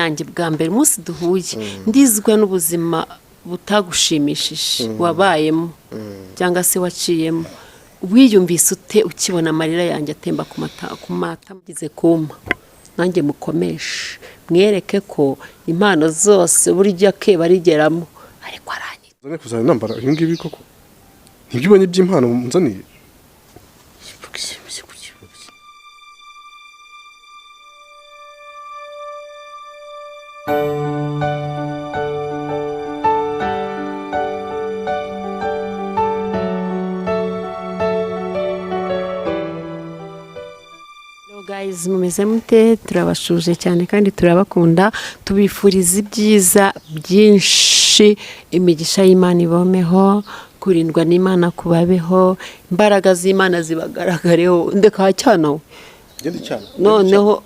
yanjye bwa mbere umunsi duhuye ndizwa n'ubuzima butagushimishije wabayemo cyangwa se waciyemo wiyumvise ute ukibona amarira yanjye atemba ku mata mugize kuma nanjye mukomeshe mwereke ko impano zose burya ke barigeramo ariko aranye zane kuzana nambara ngibi koko ntibyubonye by'impano nzaniye guys mumeze mute turabashuje cyane kandi turabakunda tubifuriza ibyiza byinshi imigisha y'Imana ibomeho kurindwa n'Imana kubabeho imbaraga z'Imana zibagaragareho ndeka cyane noneho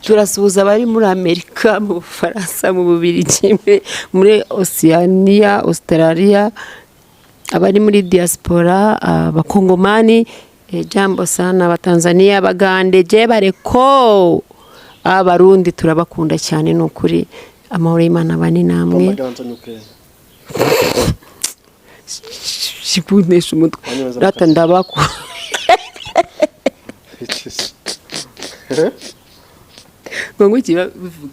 turasuhuza abari muri Amerika mu Faransa mu Bubiligi muri Oceania Australia abari muri diaspora abakongomani jambo sana abatanzania abagande je bareko abarundi turabakunda cyane n'ukuri amahoro y'Imana bani namwe shibunesha umutwe rata ndabako ngo kiba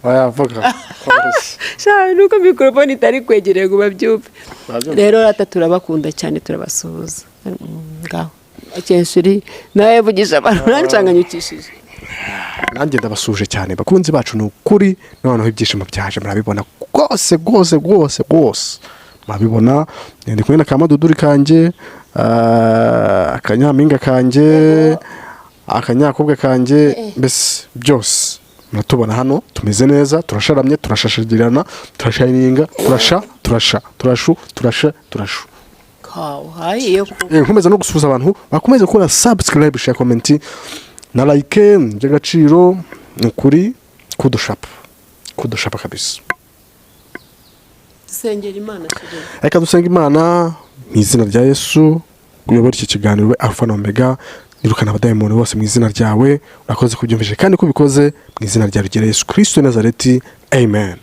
aya vuga sha nuko microphone itari kwegereye ngo babyumve rero rata turabakunda cyane turabasuhuza ngaho akenshuri nawe vugisha abantu nancanganyukishije nanjye ndabasuje cyane bakunzi bacu n'ukuri noneho ibyishimo byaje murabibona rwose murabibona ndi kumwe na kamaduduri kanje akanyampinga kanje akanyakobwa kanje mbese byose muratubona hano tumeze neza turasharamye turashashagirana turashayininga turashu nkomeza no gusuhuza abantu bakomeze gukora subscribe share comment na like by'agaciro n'ukuri kudushapa kabisa dusengera Imana cyane reka dusenga Imana mu izina rya Yesu uyobora iki kiganiro Alpha na Omega nirukana abadayimoni bose mu izina ryawe urakoze kubyumvisha kandi kubikoze mu izina rya Yesu Kristo Nazareti amen.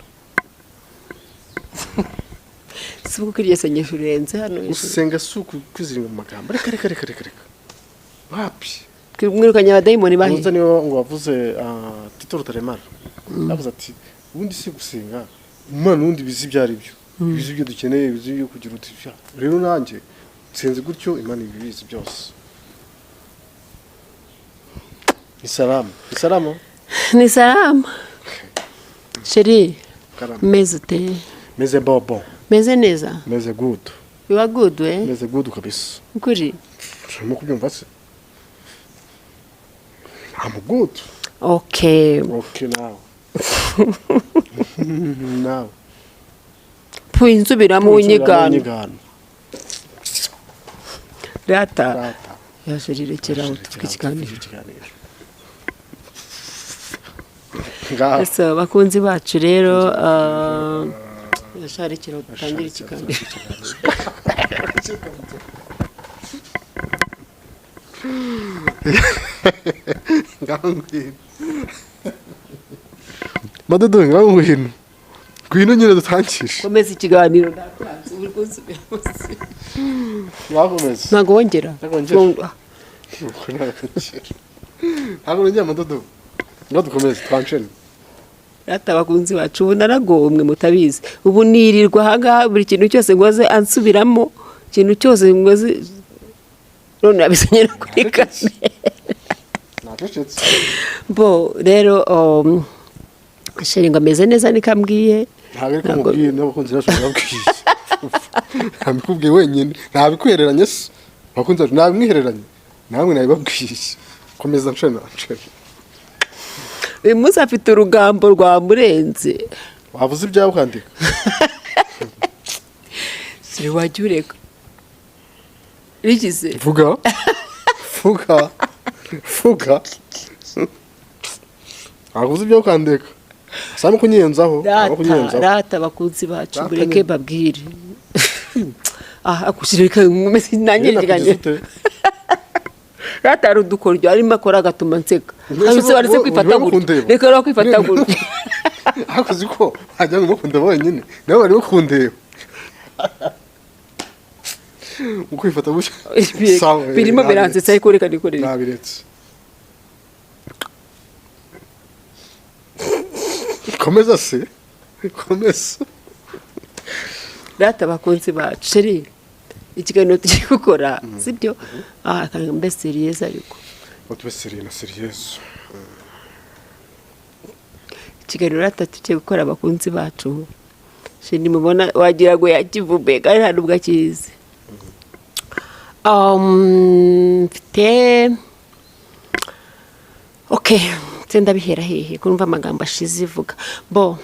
Suko kiriye sengesho renze hano usenga suku kwiziringa mu magambo reka wapi mwirukanye abadayimoni bahi uza niyo ngo wavuze Tito Rutaremara avuze ati ubundi si gusenga umwana undi bizi byari byo bizi byo dukeneye bizi byo kugira uti rero nanjye senze gutyo Imana ibibizi byose ni salama chérie meze bobo meze neza meze good you are good meze good kabisa ukuri urimo kubyumva se I'm good okay now puinzubira mu nyigano data yashiririkira utukikiganiro ese bakunzi bacu rero yasharikira utangira ikiganiro madudu ngwino nyine dutangije komeza ikiganiro ndakanze uri kunsubira munsi wakomeza ntago wongera ntago njya madudu dukomeze twanshene rata bakunzi bacu ubu naragomwe mutabizi ubu nirirwa hanga buri kintu cyose ngoze ansubiramo ikintu cyose ngoze none abisenyera kuri kamera bo rero sheringa meze neza nikambwiye ntabwo mubwiye n'abakunzi bacu babwiye ntabikubwiye wenyine ntabikwereranye se abakunzi bacu ntabimwihereranye namwe nabibabwiye komeza nshena uyu munsi afite urugambo rwa murenze wavuze ibyawe ukandika siri wajya ureka rigize vuga wavuze ibyawe ukandika sami kunyenzaho rata bakunzi bacu bureke babwire akushirika ngumeze nanyiriganye rata rudukoryo arimo akora gatuma nseka abise waretse kwifata gutya reka rero kwifata gutya hakoze ko hajya mu mukunda bonyine nabo bari bakundeba uko ifata bucya birimo biransetsa ariko reka nikorere nabiretse komeza se komeza data bakunzi bacu sheri ikiganiro tugiye gukora sibyo kandi mbe serious ariko utube serious na serious ikiganiro data tugiye gukora abakunzi bacu sheri mubona wagira ngo yakivume kandi nta nubwo akizi mfite okay tenda bihera hehe kumva amagambo ashize ivuga bo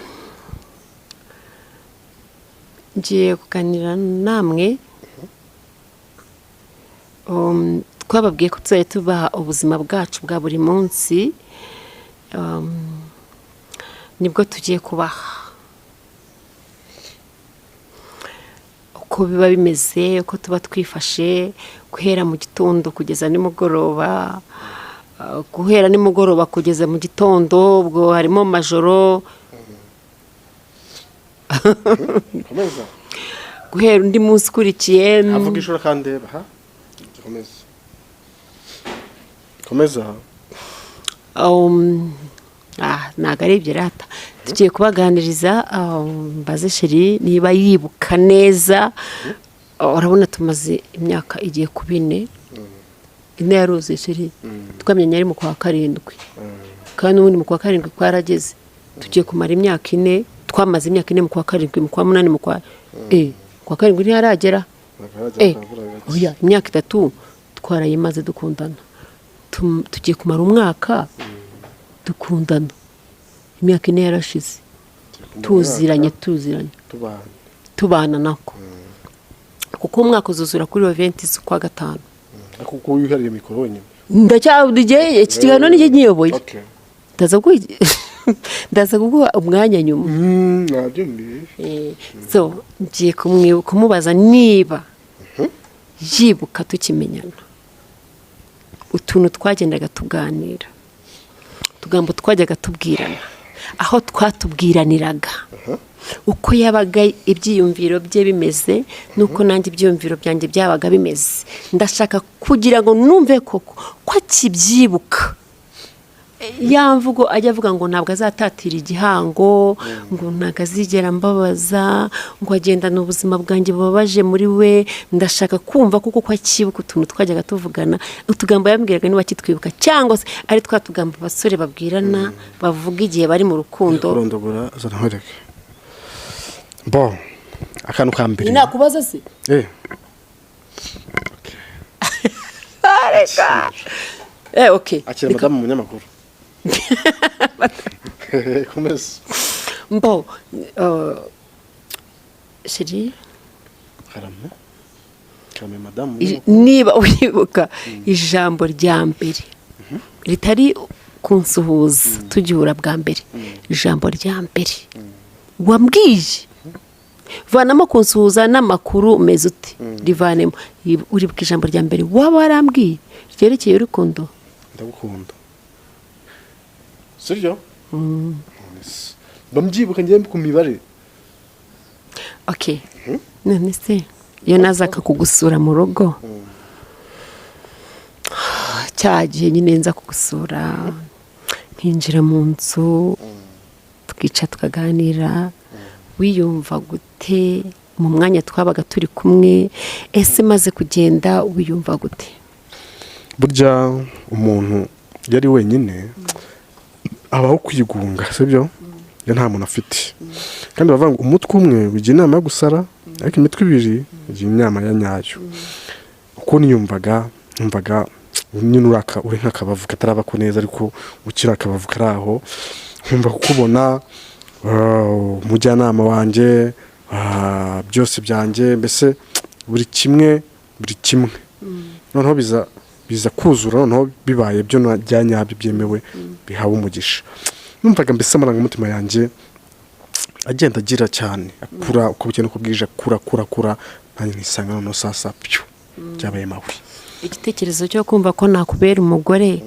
ngiye kuganira namwe twababwiye ko tuzajya tubaha ubuzima bwacu bwa buri munsi nibwo tugiye kubaha uko biba bimeze uko tuba twifashe guhera mu gitondo kugeza nimugoroba guhera nimugoroba kugeza mu gitondo ubwo harimo majoro guhera undi munsi ukurikiye avuga ishuri kandi ha komeza ntabwo ari ibyo rata tugiye kubaganiriza mbaze sheri niba yibuka neza urabona tumaze imyaka igiye ku 4 ine yaruzuye sheri twamenye ari mu kwa 7 kandi ubundi mu kwa 7 kwarageze tugiye kumara imyaka 4 twamaze imyaka 4 mu kwa 7 mu kwa 8 mu kwa kwa 7 ntiyaragera oya imyaka 3 twarayimaze dukundana tugiye kumara umwaka dukundana imyaka 4 yarashize tuziranye tubana nako kuko umwaka uzuzura kuri 20 z'ukwa 5 kuko wihariye mikoro nyine ndacyabudije iki kiganiro nije nyiyoboye ndaza kuguha umwanya nyuma nabyo mbi so ngiye kumubaza niba yibuka tukimenyana utuntu twagendaga tuganira tugambo twajyaga tubwirana aho twatubwiraniraga uko yabaga ibyiyumviro bye bimeze nuko nanjye ibyiyumviro byanjye byabaga bimeze ndashaka kugira ngo numve koko ko akibyibuka yamvugo ajya avuga ngo ntabwo azatatira igihango ngo ntabwo azigera mbabaza ngo agendana ubuzima bwanjye bubabaje muri we ndashaka kumva kuko ko akibuka utuntu twajyaga tuvugana utugambo yambwiraga niba kitwibuka cyangwa se ari twatugambo basore babwirana bavuga igihe bari mu rukundo kurondogora azanahoreke bo akantu ka mbere nakubaza se okay akira madamu munyamakuru komeza mbo sheri karame madamu niba wibuka ijambo rya mbere ritari kunsuhuza tugihura bwa mbere ijambo rya mbere wambwiye vanamo kunsuhuza n'amakuru umeze uti rivanemo uribuka ijambo rya mbere waba warambwiye ryerekeye urukundo ndagukunda siryo bamubyibuka ngiye ku mibare okay none se iyo nazaka kugusura mu rugo cyagiye nyine nza kugusura nkinjira mu nzu tukica tukaganira wiyumva gute mu mwanya twabaga turi kumwe ese maze kugenda wiyumva gute burya umuntu yari wenyine abaho kwigunga sibyo ya nta muntu afite kandi bavuga ngo umutwe umwe bigira inama yo gusara ariko imitwe ibiri bigira inama ya nyayo uko niyumvaga nyine uri nk'akabavu kataraba ko neza ariko ukira akabavu karaho nkumva kukubona umujyanama wanjye byose byanjye mbese buri kimwe noneho biza kuzura noneho bibaye byo najyanyabyo byemewe bihawe umugisha numvaga mbese amarangamutima yanjye agenda agira cyane akura uko bukene uko bwije akura nanjye nisanga noneho sasa byo byabaye mabi igitekerezo cyo kumva ko nakubera umugore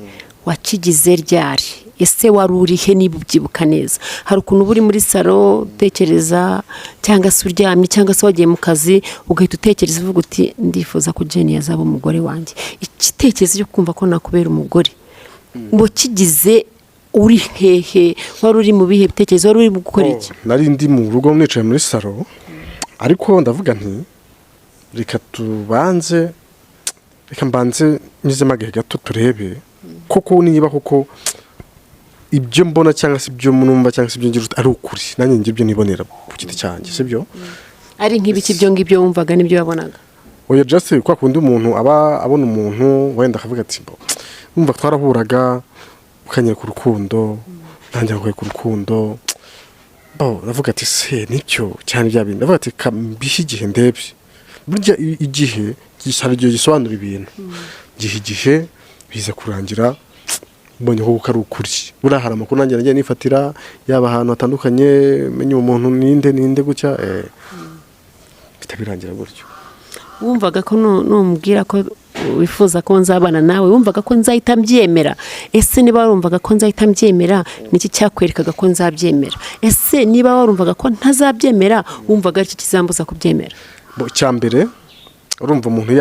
wakigize ryari? Ese wari urihe niba ubyibuka neza? Hari ukuntu uri muri salo utekereza, cyangwa se uryamye, cyangwa se wagiye mu kazi ugahita utekereza uvuga uti ndifuza ko Jenny yazaba umugore wanjye. Igitekerezo cyo kumva ko nakubera umugore ngo kigize uri hehe? Wari uri mu bihe bitekerezo? Wari uri gukora iki? Nari ndi mu rugo nicaye muri salo, ariko ndavuga nti reka mbanze nyuzemo agahe gato turebe koko niba koko ibyo mbona cyangwa se ibyo numva cyangwa se ibyo ngira ari ukuri, nanjye ngira ibyo nibonera ku giti cyanjye, sibyo? Ari nk'ibiki byo ngibyo wumvaga n'ibyo wabonaga? Oya, just kwa kundi umuntu aba abona umuntu wenda akavuga ati umva twarahuraga ukanyera ku rukundo, nanjye ngaye ku rukundo, navuga ati se nicyo cyane bya bintu, ndavuga ati kambihe igihe ndebye. Burya igihe gisobanura ibintu, igihe biza kurangira mbonye ko ari ukuri. Buriya hari amakuru nanjye nagiye nifatira, yaba ahantu hatandukanye, menye umuntu ninde gutya, bitabirangira gutyo. Wumvaga ko numbwira ko wifuza ko nzabana nawe, wumvaga ko nzahita mbyemera? Ese niba warumvaga ko nzahita mbyemera, niki cyakwerekaga ko nzabyemera? Ese niba warumvaga ko ntazabyemera, wumvaga iki kizambuza kubyemera? Icyambere, urumva umuntu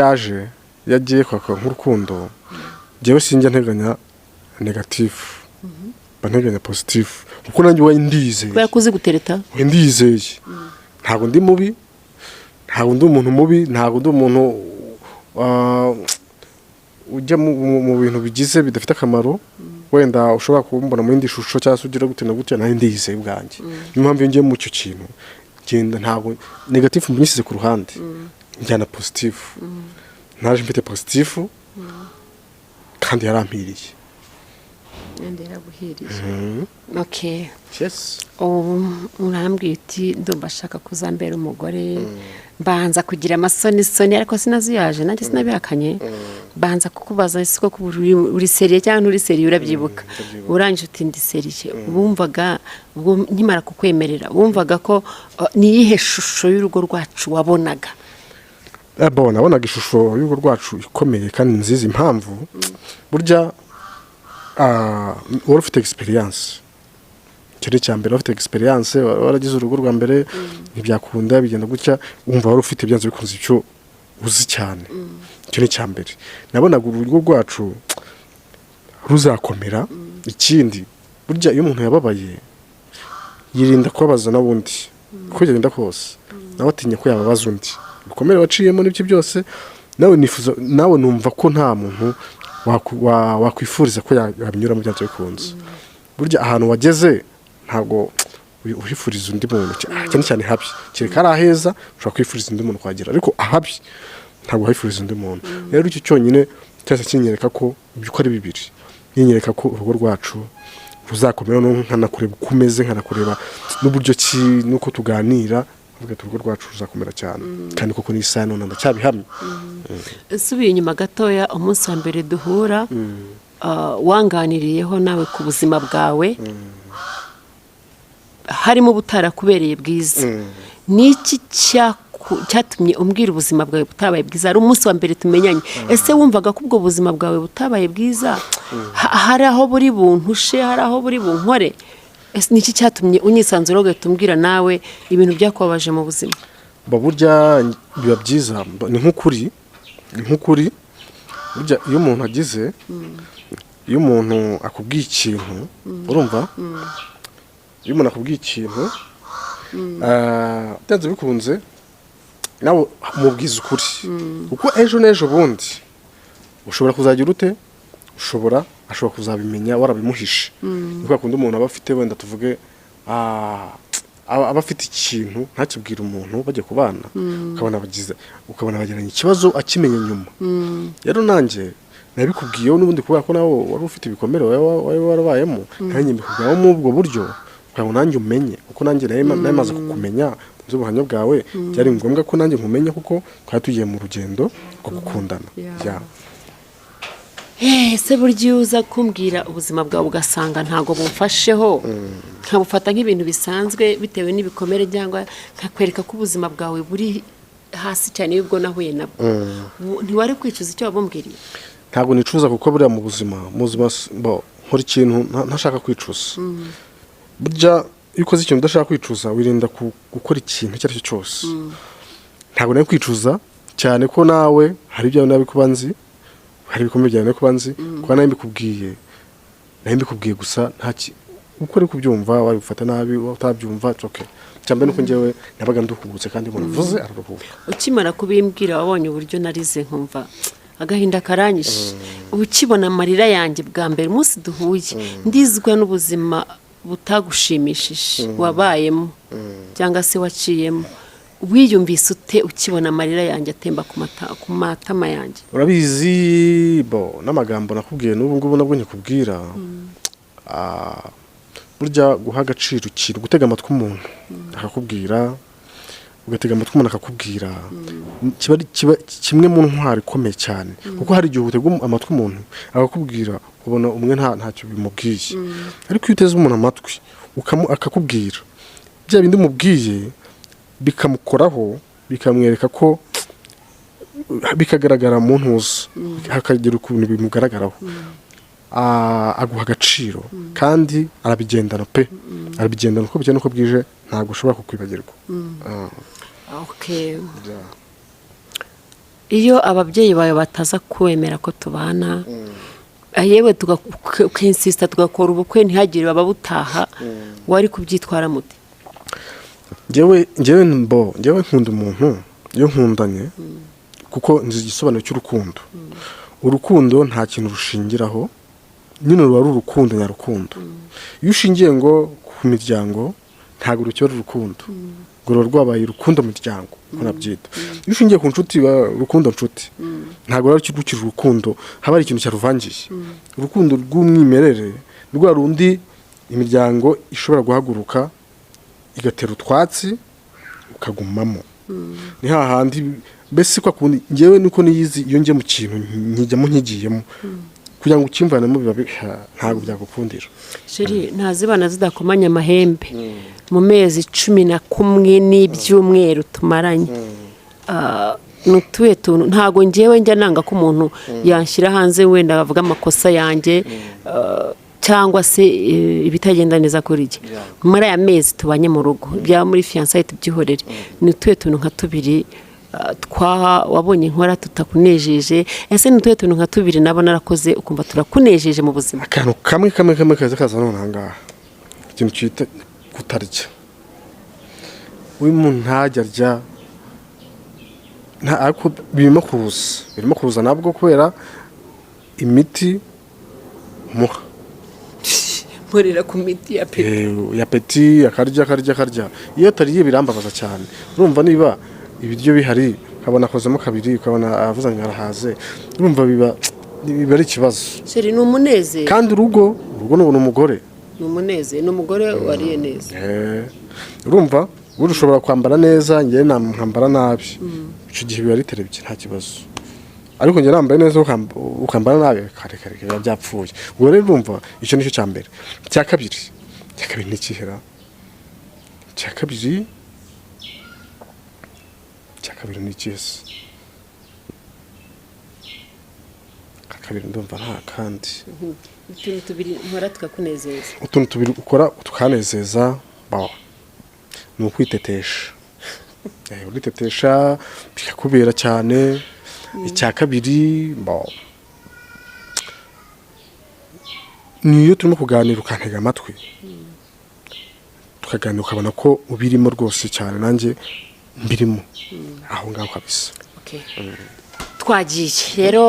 yagiye kwaka nk'urukundo, jewe sinjya nteganya negative, banteganya positive, kuko nanjye ndizeye. Kubera ko uzi gutereta? Ndizeye. Ntabwo ndi mubi, ntabwo ndi umuntu mubi, ntabwo ndi umuntu ujya mu bintu bigize bidafite akamaro, wenda ushobora kumbona mu yindi shusho cyangwa se ugira gute na gute, nanjye ndizeye ubwanjye. Niyo mpamvu iyo ngiye mu cyo kintu genda ntabwo negative mbinisize ku ruhande, njyana positive. Naje mfite positive kandi yarampiriye. Okay. Yes. Urambwiye uti ndumva ashaka kuzambera umugore, banza kugira amasoni ariko sinazuyaje, nanjye sinabihakanye. Banza kukubaza ese ko uri seriye cyangwa uri seriye, urabyibuka? Urangije uti ndi seriye. Wumvaga nkimara kukwemerera, wumvaga ko ni iyihe shusho y'urugo rwacu wabonaga? Nabonaga ishusho y'urugo rwacu ikomeye kandi nziza. Impamvu burya wari ufite experience, cyari cyambere ufite experience, waragize urugo rwa mbere, ntibyakunda bigenda gutya, wumva wari ufite byanze bikunze icyo uzi cyane. Cyari cyambere nabonaga urugo rwacu ruzakomera. Ikindi burya iyo umuntu yababaye yirinda kubabaza n'abundi, uko yagenda kose nawe atinya ko yababaza undi. Ukomere waciyemo n'ibyo byose, nawe numva ko nta muntu wakwifuriza ko yabinyura mu byanze bikunze. Burya ahantu wageze ntabwo urifuriza undi muntu, cyane cyane habi. Kereka ari aheza ushobora kwifuriza undi muntu kuhagera, ariko ahabi ntabwo wifuriza undi muntu. Rero icyo cyonyine cyose kinyereka ko ibyo ari bibiri, yinyereka ko urugo rwacu ruzakomera, nkanakureba uko umeze, nkanakureba n'uburyo nuko tuganira, uvuga urugo rwacu ruzakomera cyane. Kandi koko n'isaha none ndacyabihamye. Subiye inyuma gatoya, umunsi wa mbere duhura, wanganiriyeho nawe ku buzima bwawe, harimo butarakubereye bwiza. Niki cyatumye umbwira ubuzima bwawe butabaye bwiza? Ari umunsi wa mbere tumenyanye. Ese wumvaga ko ubwo buzima bwawe butabaye bwiza? Hari aho buri buntushe, hari aho buri bunkore? Ese niki cyatumye unyisanzura ugahita umbwira nawe ibintu byakubabaje mu buzima? Burya biba byiza, ni nk'ukuri. Burya iyo umuntu agize, iyo umuntu akubwiye ikintu, urumva, iyo umuntu akubwiye ikintu byanze bikunze, nawe umubwiza ukuri, kuko ejo n'ejo bundi ushobora kuzagira ute, ashobora kuzabimenya warabimuhishe. Niko kundi umuntu aba afite, wenda tuvuge aba afite ikintu ntakibwira umuntu bajya kubana, ukabona bagiranye ikibazo akimenya nyuma. Rero nanjye nabikubwiyeho n'ubundi kubera ko nawe wari ufite ibikomere wari warabayemo, nanjye mbikubwiraho mu ubwo buryo kugira ngo nanjye umenye, kuko nanjye namaze kukumenya by'ubuhamya bwawe, byari ngombwa ko nanjye nkumenya, kuko twari tugiye mu rugendo rwo gukundana. Ese burya uza kumbwira ubuzima bwawe ugasanga ntago bumfasheho, nkabufata nk'ibintu bisanzwe bitewe n'ibikomere, cyangwa nkakwereka ko ubuzima bwawe buri hasi cyane y'ubwo nahuye nabwo, ntiwari kwicuza icyo wabumbwiriye? ntabwo nicuza kuko buriya mu buzima nkora ikintu ntashaka kwicuza. Burya iyo ukoze ikintu udashaka kwicuza wirinda gukora ikintu icyo ari cyo cyose. Ntabwo nari kwicuza cyane ko nawe hari ibyawe nabi kuba nzi, hari ibikomeye byawe nabi kuba nzi, kuba nawe mbikubwiye gusa uko uri kubyumva wabifata nabi utabyumva okay. Cyambe nuko njyewe nabaga nduhubutse kandi umuntu uvuze araruhuka. Ukimara kubimbwira wabonye uburyo narize nkumva agahinda karanyishe. Ukibona amarira yanjye bwa mbere umunsi duhuye ndizwa n'ubuzima butagushimishije wabayemo cyangwa se waciyemo. Wiyumvise ute ukibona amarira yanjye atemba ku matama yanjye? Urabizi n'amagambo nakubwiye n'ubu ngubu nabwo nyikubwira. Burya guha agaciro ikintu, gutega amatwi umuntu akakubwira, ugatega amatwi umuntu akakubwira, kiba kimwe mu ntwari ikomeye cyane. Kuko hari igihe utega amatwi umuntu akakubwira ubona umwe ntacyo bimubwiye, ariko iyo uteze umuntu amatwi akakubwira bya bindi umubwiye bikamukoraho, bikamwereka ko bikagaragara mu ntuza, hakagira ukuntu bimugaragaraho, aguha agaciro kandi arabigendana pe, arabigendana uko bigenda uko bwije, ntabwo ushobora kukwibagirwa. Okay. Iyo ababyeyi bawe bataza kwemera ko tubana, yewe tukinsista tugakora ubukwe ntihagire ababutaha, wari kubyitwara mute? Njyewe nkunda umuntu iyo nkundanye, kuko nzi igisobanuro cy'urukundo. Urukundo nta kintu rushingiraho, nyine ruba ari urukundo nyarukundo. Iyo ushingiye ngo ku miryango ntabwo rukiba ari urukundo, ngo ruba rwabaye urukundo miryango uko nabyita. Iyo ushingiye ku nshuti urukundo nshuti, ntabwo ruba rukiri urukundo, haba hari ikintu cyaruvangiye. Urukundo rw'umwimerere rwa rundi imiryango ishobora guhaguruka igatera utwatsi ukagumamo. Ni hahandi mbese kwa kundi njyewe niko niyizi iyo ngiye mu kintu nkijyamo nkigiyemo, kugira ngo ukimvanemo biba ntabwo byagukundira. Sheri, ntazibana zidakomanya amahembe mu mezi 11 n'ibyumweru tumaranye. Nutuye tuntu ntago njyewe njya nanga ko umuntu yanshyira hanze wenda bavuga amakosa yanjye cyangwa se ibitagenda neza kuri jye. Muri aya mezi tubanye mu rugo bya muri fiançailles tubyihorere, nutuye tuntu nka tubiri wabonye inkora tutakunejeje. Ese nutuye tuntu nka tubiri nabo narakoze ukumva turakunejeje mu buzima? Akantu kamwe kaza none ahangaha, ikintu cyita kutarya. Uyu muntu ntajya ariko birimo kuza nabwo kubera imiti muha. Murira ku miti ya peti akarya. Iyo atariye birambabaza cyane. Urumva niba ibiryo bihari ukabona akozemo kabiri, ukabona avuzanye arahaze, urumva biba ari ikibazo. Sheri, ni umunezero kandi urugo ni umugore, ni umunezero, ni umugore wariye neza. Urumva ushobora kwambara neza, njye nkambara nabi, icyo gihe biba riterebye nta kibazo. Ariko njye nambaye neza ukambara nabi kare biba byapfuye. Ubwo rero urumva icyo nicyo cya mbere. Cya kabiri ni ikihera. Cya kabiri ni ikisi. Kabiri ndumva nta kandi. Utuntu tubiri nkora tukakunezeza. Utuntu tubiri ukora tukanezeza ni ukwitetesha. Uritetesha bikakubera cyane. Icya kabiri niyo turimo kuganira ukantega amatwi, tukaganira ukabona ko ubirimo rwose cyane, nanjye mbirimo aho ngaho kabisa. Twagiye rero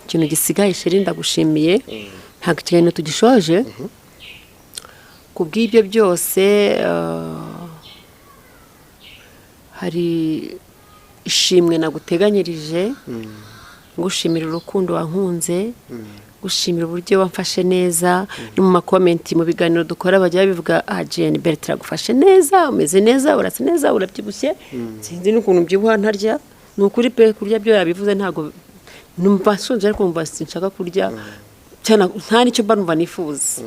ikintu gisigaye. Sheri, ndagushimiye, ntabwo ikintu tugishoje. Kubw'ibyo byose hari ishimwe naguteganyirije, ngushimira urukundo wankunze, gushimira uburyo wamfashe neza. No mu makomenti mu biganiro dukora bajya bivuga Jane Bertrand gufashe neza, umeze neza, urasa neza, urabyibushye, sinzi n'ukuntu byibuha ntarya. Ni ukuri pe, kurya byo yabivuze ntago numva sonje, ariko numva sinshaka kurya cyane, nta nicyo mba numva nifuza.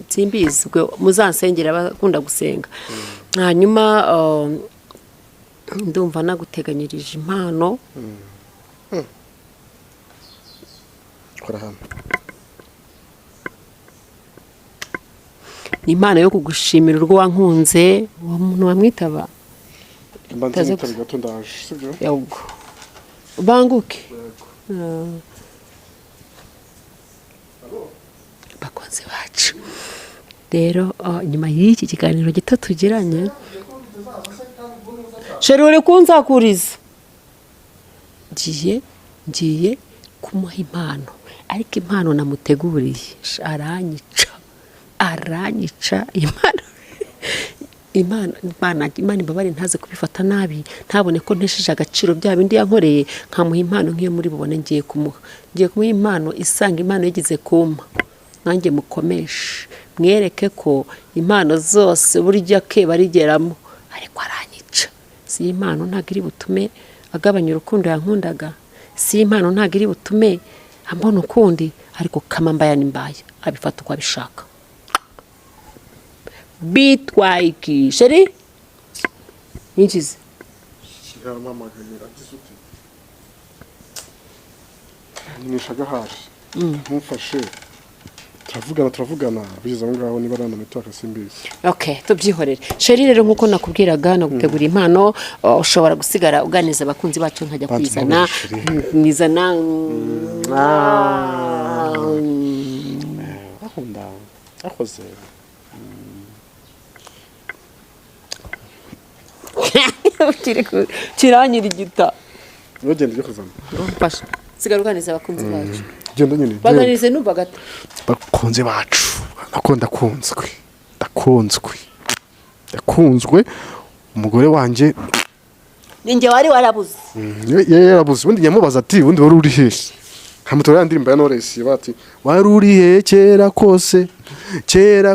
Simbizi ubwo muzansengera bakunda gusenga. Hanyuma ndumva naguteganyirije impano kora hano ni impano yo kugushimira urwo wankunze uwo muntu wamwitaba mbanze Taza nitari gato ndaje sibyo yabwo banguke bakunzi bacu rero nyuma y'iki kiganiro gito tugiranye sheri uri kunsakuriza ngiye kumuha impano ariko impano namuteguriye aranyica imana imbabare ntaze kubifata nabi ntabone ko ntesheje agaciro bya bindi yankoreye nkamuha impano nk'iyo muri bubone ngiye kumuha impano isanga impano yagize kuma nanjye mukomeshe mwereke ko impano zose burya ke barigeramo ariko aranyica si impano ntabwo iri butume agabanya urukundo yankundaga si impano ntabwo iri butume ambona ukundi ariko kamambaya n'imbaya abifata uko abishaka bitwaye iki sheri ninjize yaramamagaye agize uti nishaga hafi mumfashe turavugana bigize aho ngaho niba ari amanota akasimbizi tubyihorere sheri rero nk'uko nakubwiraga nagutegura impano ushobora gusigara uganiza abakunzi bacu nkajya kwizana mwizana akoze kiranyira igita ntugende ujye kuzana mfasha sigara uganiza abakunzi bacu genda nyine baganirize numva gato bakunze bacu ndakunzwe umugore wanjye ninjye wari warabuze yarabuze ubundi nyamubaza ati ubundi wari uri hehe nkamutora ya ndirimbo ya Knowless bati wari uri he kera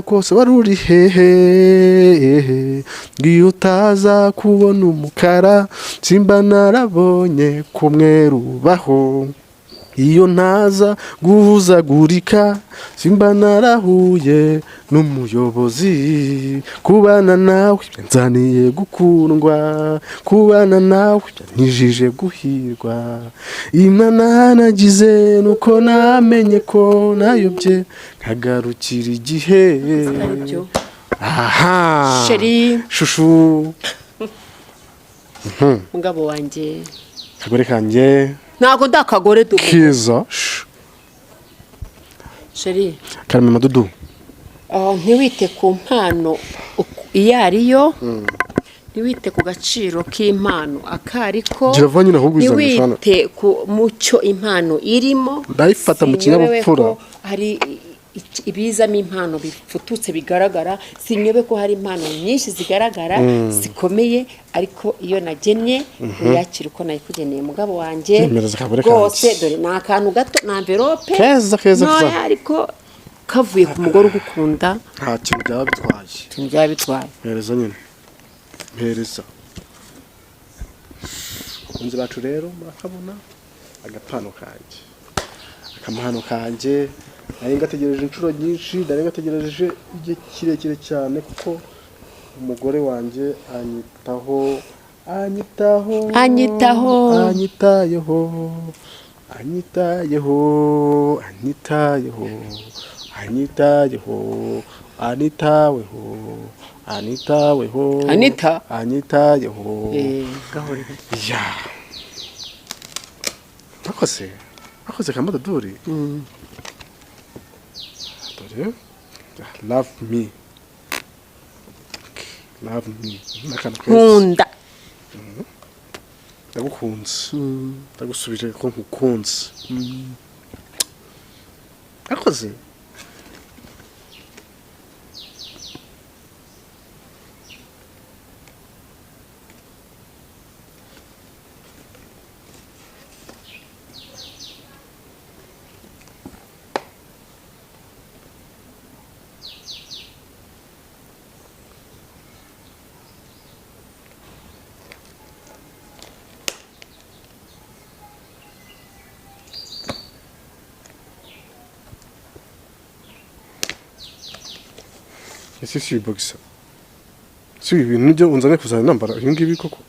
kose wari uri hehe ngiyo utaza kubona umukara simba narabonye kumweru baho iyo ntaza guhuzagurika simba narahuye n'umuyobozi kubana nawe nzaniye gukundwa kubana nawe nijije guhirwa imana nagize nuko namenye ko nayobye nkagarukira igihe aha sheri shushu mugabo wanjye kagore kanjye ntago ndakagore kiza sheri Karame Madudu ntiwite ku mpano iyo ariyo ntiwite ku gaciro k'impano akariko ntiwite ku mucyo impano irimo ndayifata mu kinyabupfura hari ibizamo impano bifututse bigaragara sinyobe ko hari impano nyinshi zigaragara zikomeye ariko iyo nagennye uyakira uko nayikugeneye mugabo wanjye rwose dore ni akantu gato na envelope ntoya ariko kavuye ku mugore ugukunda nta kintu byaba bitwaye mpereza nyine mpereza kunzi bacu rero murakabona agapano kanjye akamahano kanjye nari ngategereje inshuro nyinshi nari ngategereje igihe kirekire cyane kuko umugore wanjye anyitayeho ya akoze kamadaduri love me nkunda ndagukunze ndagusubije ko nkukunze akoze ese si bogisa si ibintu nibyo unzaniye kuzana nambara ibi ngibi koko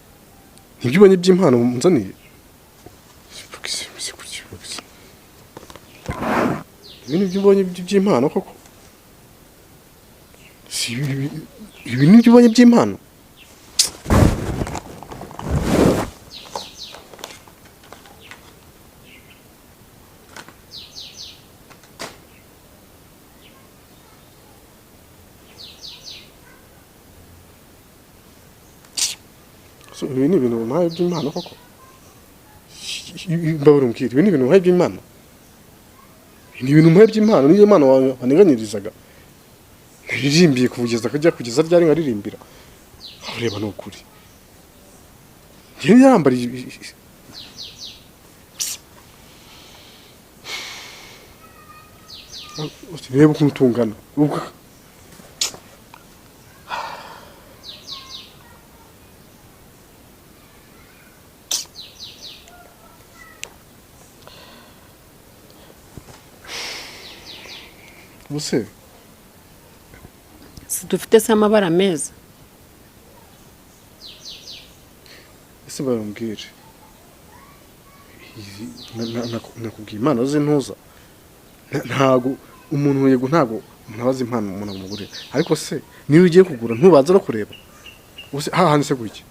nibyo ubonye by'impano unzaniye bogisa ibintu by'ubonye by'impano koko si ibintu by'ubonye by'impano ibi ni ibintu bimuhaye by'impano koko mbabura umbwira ibi ni ibintu bimuhaye by'impano ni ibintu bimuhaye by'impano niyo mpano waneganyirizaga naririmbiye kugeza ryari nkaririmbira ureba ni ukuri njyewe yarambariye reba ukuntu tungana ubuse dufite se amabara meza ese barambwire nakubwiye impano z'intuza ntago umuntu yego ntago umuntu abaza impano umuntu amugurira ariko se niyo ugiye kugura ntubanza no kureba ubuse hahanze gutya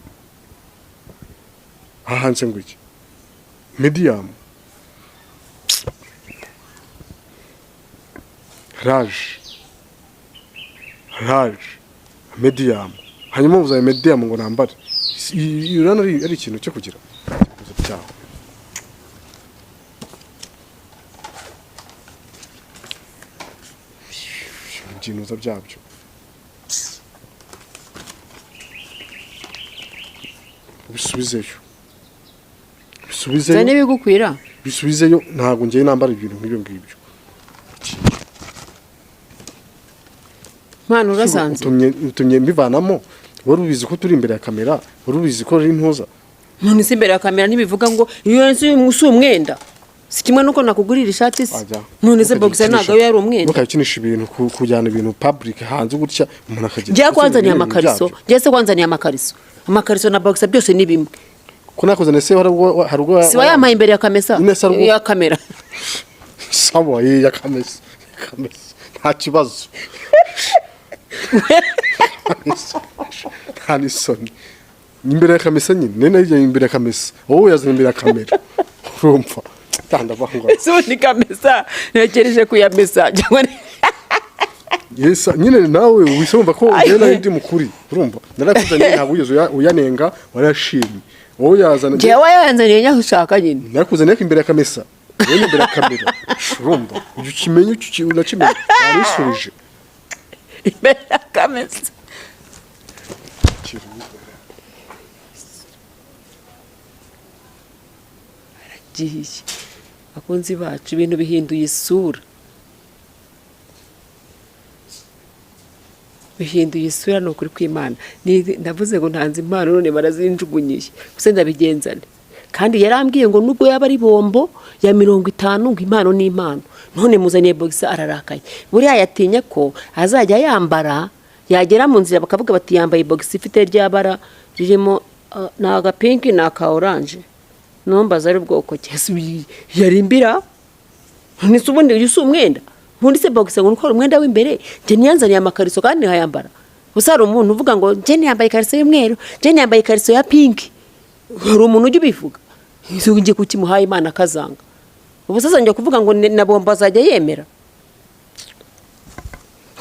hahanze gutya medium large medium hanyuma uzaye medium ngo nambare urana ari ikintu cyo kugira cyaho ibyinuza byabyo bisubizeyo zane bigukwira bisubizeyo ntago ngiye nambara ibintu nk'ibyo ngibyo mpano urasanze utumye mbivanamo wari ubizi ko turi imbere ya kamera wari ubizi ko ari impuza none se imbere ya kamera ntibivuga ngo iyo nzi umwenda si kimwe nuko nakugurira ishati se none se boxer ntago yari umwenda ukakinisha ibintu kujyana ibintu public hanze gutya umuntu akagira njya kwanzaniye amakariso njye se kwanzaniye amakariso na boxer byose ni bimwe ko nakozane se harugwa si wayamaye imbere ya kamera sawa ya kamesa nta kibazo nta n'isoni imbere ya kamesa nyine nene yigiye imbere ya kamesa wowe yazanye imbere ya kamera urumva ndavanga so ni kamesa nekereje kuyamesa cyangwa yesa nyine nawe wisumva ko ugenda ndi mukuri urumva narakuzanye ntabwo uyanenga warashimye wowe yazana je wayanzaniye nyaho ushaka nyine narakuzanye imbere ya kamesa wowe imbere ya kamera urumva ujye ukimenye unakimenya arisubije imbere ya kamesa aragiye akunzi bacu ibintu bihinduye isura ni ukuri kw'Imana ndavuze ngo ntanze impano none barazinjugunyiye gusa ndabigenzane kandi yarambwiye ngo nubwo yaba ari bombo ya 50 ngo impano ni impano none muzaniye boxer ararakaye buriya yatinye ko azajya yambara yagera mu nzira bakavuga bati yambaye boxer ifite ryabara ririmo naga pink na ka orange nombaza ari ubwoko cyese yarimbira none se ubundi yusu umwenda ubundi se boxer ngo ukora umwenda w'imbere je niyanzaniye amakariso kandi hayambara usara umuntu uvuga ngo je niyambaye kariso y'umweru je niyambaye kariso ya pink hari umuntu ujye ubivuga ngiye kukimuhaye Imana kazanga ubu sasa njye kuvuga ngo na bomba azajya yemera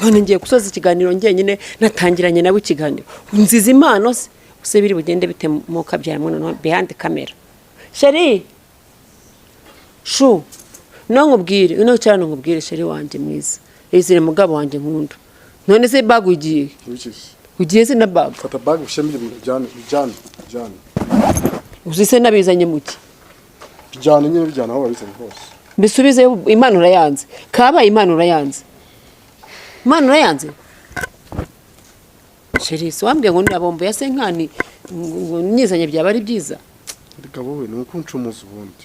none ngiye gusoza ikiganiro njyenyine natangiranye nawe ikiganiro nziza impano se biri bugende bite mu kabyara muno behind camera sheri shu nkubwire nkubwire sheri wanje mwiza izire mugabo wanje nkunda none se bag ugiye se na bag fata bag ushemye ibintu bijyana uzise nabizanye muki bijyana nyine bijyana aho babizanye hose bisubize impano urayanze kabaye impano urayanze sheri so wambwiye ngo ndabombo ya senkani nyizanye byaba ari byiza reka wowe ni uko ncumuza ubundi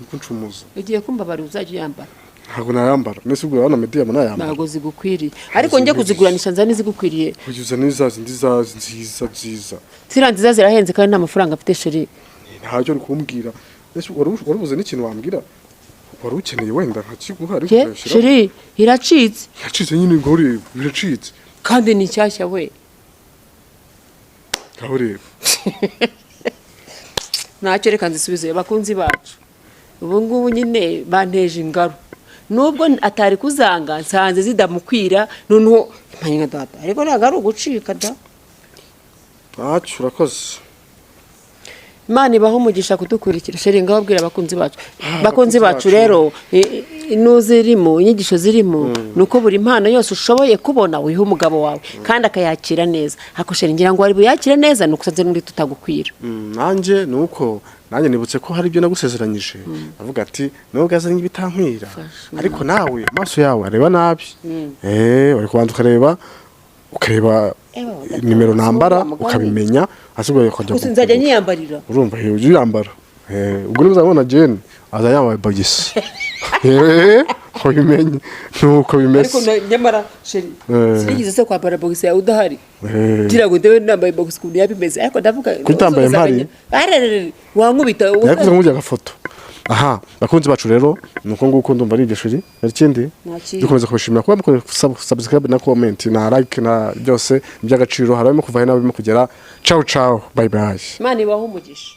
uko ncumuza ugiye kumbabara uzajya yambara ntabwo nayambara nese ubwo abana medium nayambara ntabwo zigukwiriye ariko njye kuziguranisha nzani zigukwiriye kugiza nizazi nziza zira nziza zirahenze kandi nta mafaranga afite sheri ntacyo uri kumbwira nese warubuze n'ikintu wambwira wari ukeneye wenda nkakiguha ariko ye ukayashyiraho. sheri iracitse Yacitse nyine ngo urebe biracitse. kandi ni nshyashya we Aho ureba. ntacyo reka nzisubize abakunzi bacu ubu ngubu nyine banteje ingaro nubwo atari kuzanga nsanze zidamukwira noneho mpanyega data ariko ntabwo ari ugucika da Ntacyo urakoze. Imana ibaho umugisha kudukurikira sheri ngaho abwira abakunzi bacu rero zirimo inyigisho zirimo nuko buri mpano yose ushoboye kubona wiha umugabo wawe kandi akayakira neza hako sheri ngira ngo wari buyakire neza nuko usanze muri tutagukwira Nanjye nuko nanjye nibutse ko hari ibyo nagusezeranyije avuga ati nubwo azanye ibitankwira ariko nawe amaso yawe areba nabi bari kubanza ukareba nimero nambara ukabimenya asigaye kujya gusa nzajya nyiyambarira urumva uje uyambara ubwo nuzabona Jane aza yambaye bagisi ubimenye nuko bimeze ariko nyamara sheri sinigeze se kwambara bagisi yawe udahari gira ngo ndewe nambaye bagisi kuntu yabimeze ariko ndavuga kutambaye mpari wankubita yakuze nk'ujya agafoto aha bakunzi bacu rero nuko nguko ndumva ari igishuri ikindi dukomeza kubashimira kuba mukore subscribe na comment na like na byose by'agaciro harimo kuva hino bimo kugera ciao ciao bye bye Imana ibaho umugisha